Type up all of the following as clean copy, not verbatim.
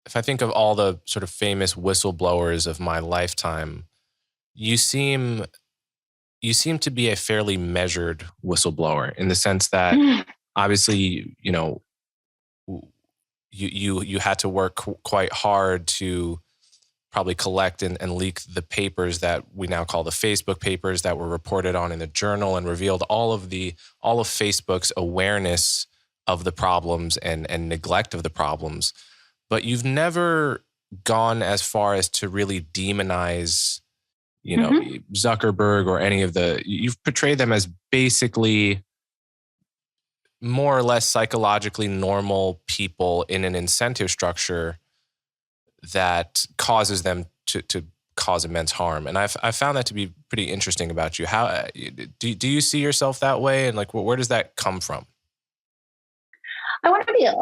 if I think of all the sort of famous whistleblowers of my lifetime, you seem to be a fairly measured whistleblower in the sense that obviously, you had to work quite hard to probably collect and leak the papers that we now call the Facebook papers that were reported on in the journal and revealed all of Facebook's awareness of the problems and neglect of the problems. But you've never gone as far as to really demonize, Zuckerberg or any of you've portrayed them as basically more or less psychologically normal people in an incentive structure that causes them to cause immense harm. And I've found that to be pretty interesting about you. How do you see yourself that way? And like, where does that come from? I want to be have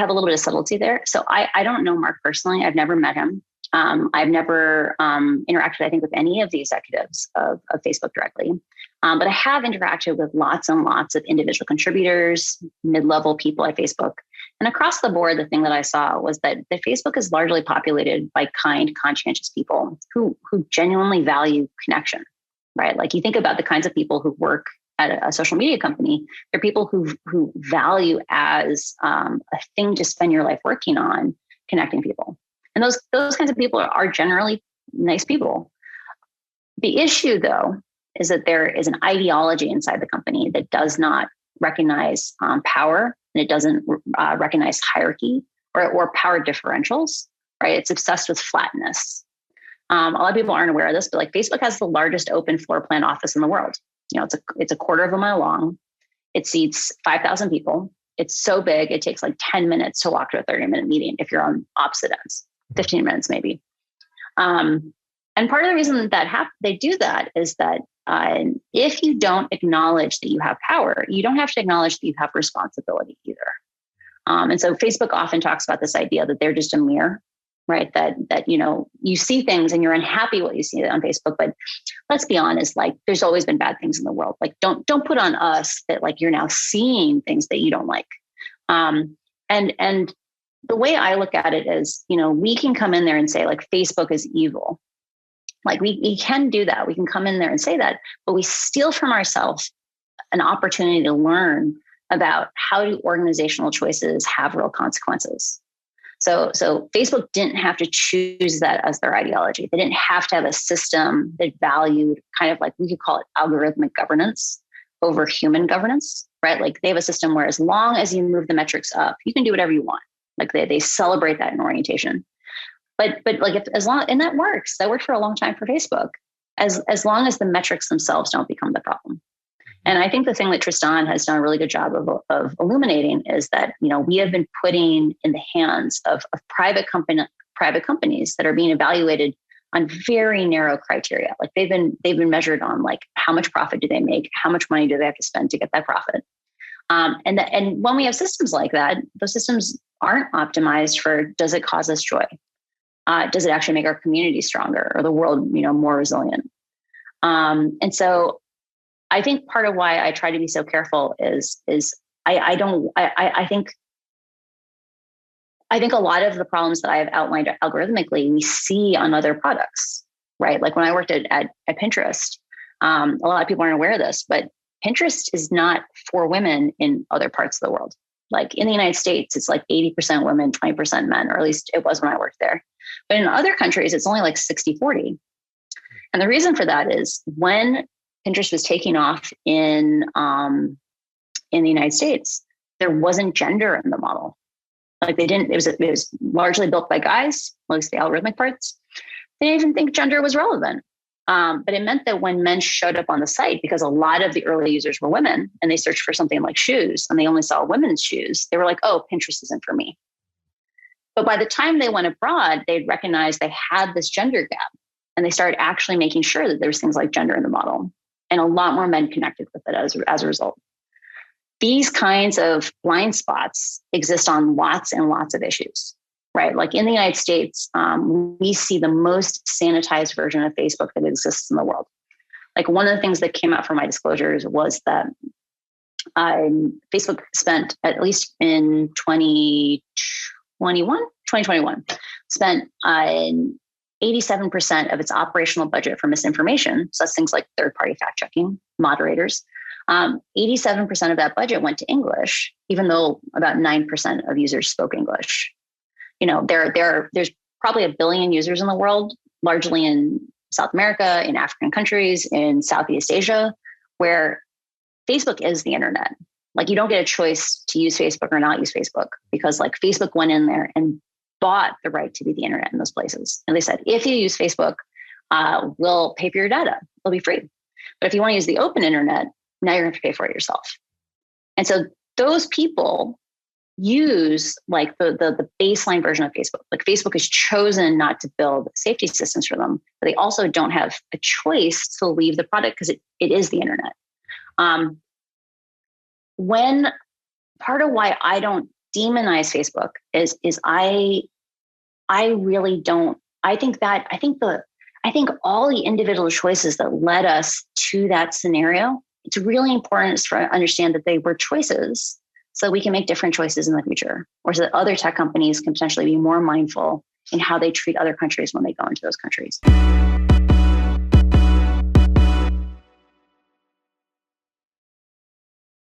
a little bit of subtlety there. So I don't know Mark personally. I've never met him. I've never interacted, I think, with any of the executives of Facebook directly. But I have interacted with lots and lots of individual contributors, mid-level people at Facebook. And across the board, the thing that I saw was that Facebook is largely populated by kind, conscientious people who genuinely value connection, right? Like you think about the kinds of people who work at a social media company. They're people who value as a thing to spend your life working on, connecting people. And those kinds of people are generally nice people. The issue, though, is that there is an ideology inside the company that does not recognize power, and it doesn't recognize hierarchy or power differentials, right? It's obsessed with flatness. A lot of people aren't aware of this, but like Facebook has the largest open floor plan office in the world. It's a quarter of a mile long. It seats 5,000 people. It's so big, it takes like 10 minutes to walk to a 30-minute meeting if you're on opposite ends, 15 minutes maybe. And part of the reason that they do that is that if you don't acknowledge that you have power, you don't have to acknowledge that you have responsibility either. And so Facebook often talks about this idea that they're just a mirror, right? That you see things and you're unhappy what you see on Facebook, but let's be honest, like there's always been bad things in the world. Like don't put on us that like you're now seeing things that you don't like. And the way I look at it is, we can come in there and say like Facebook is evil. Like we can do that. We can come in there and say that, but we steal from ourselves an opportunity to learn about how do organizational choices have real consequences. So Facebook didn't have to choose that as their ideology. They didn't have to have a system that valued kind of like, we could call it algorithmic governance over human governance, right? Like they have a system where as long as you move the metrics up, you can do whatever you want. Like they celebrate that in orientation. But like and that works. That worked for a long time for Facebook, as long as the metrics themselves don't become the problem. And I think the thing that Tristan has done a really good job of illuminating is that, we have been putting in the hands of private companies that are being evaluated on very narrow criteria. Like they've been measured on like how much profit do they make, how much money do they have to spend to get that profit. And when we have systems like that, those systems aren't optimized for, does it cause us joy? Does it actually make our community stronger or the world, more resilient? And so I think part of why I try to be so careful is I think a lot of the problems that I have outlined algorithmically, we see on other products, right? Like when I worked at Pinterest, a lot of people aren't aware of this, but Pinterest is not for women in other parts of the world. Like in the United States, it's like 80% women, 20% men, or at least it was when I worked there. But in other countries, it's only like 60-40. And the reason for that is when Pinterest was taking off in the United States, there wasn't gender in the model. Like it was largely built by guys, at least the algorithmic parts. They didn't even think gender was relevant. But it meant that when men showed up on the site, because a lot of the early users were women and they searched for something like shoes and they only saw women's shoes, they were like, oh, Pinterest isn't for me. But by the time they went abroad, they'd recognized they had this gender gap and they started actually making sure that there's things like gender in the model, and a lot more men connected with it as a result. These kinds of blind spots exist on lots and lots of issues, right? Like in the United States, we see the most sanitized version of Facebook that exists in the world. Like one of the things that came out from my disclosures was that Facebook spent, at least in 2020, 2021, spent 87% of its operational budget for misinformation. So that's things like third-party fact-checking, moderators. 87% of that budget went to English, even though about 9% of users spoke English. There's probably 1 billion users in the world, largely in South America, in African countries, in Southeast Asia, where Facebook is the internet. Like, you don't get a choice to use Facebook or not use Facebook, because like Facebook went in there and bought the right to be the internet in those places. And they said, if you use Facebook, we'll pay for your data. It'll be free. But if you want to use the open internet, now you're going to have to pay for it yourself. And so those people use like the baseline version of Facebook. Like, Facebook has chosen not to build safety systems for them, but they also don't have a choice to leave the product because it is the internet. When part of why I don't demonize Facebook is I really don't. I think all the individual choices that led us to that scenario, it's really important to understand that they were choices so we can make different choices in the future, or so that other tech companies can potentially be more mindful in how they treat other countries when they go into those countries.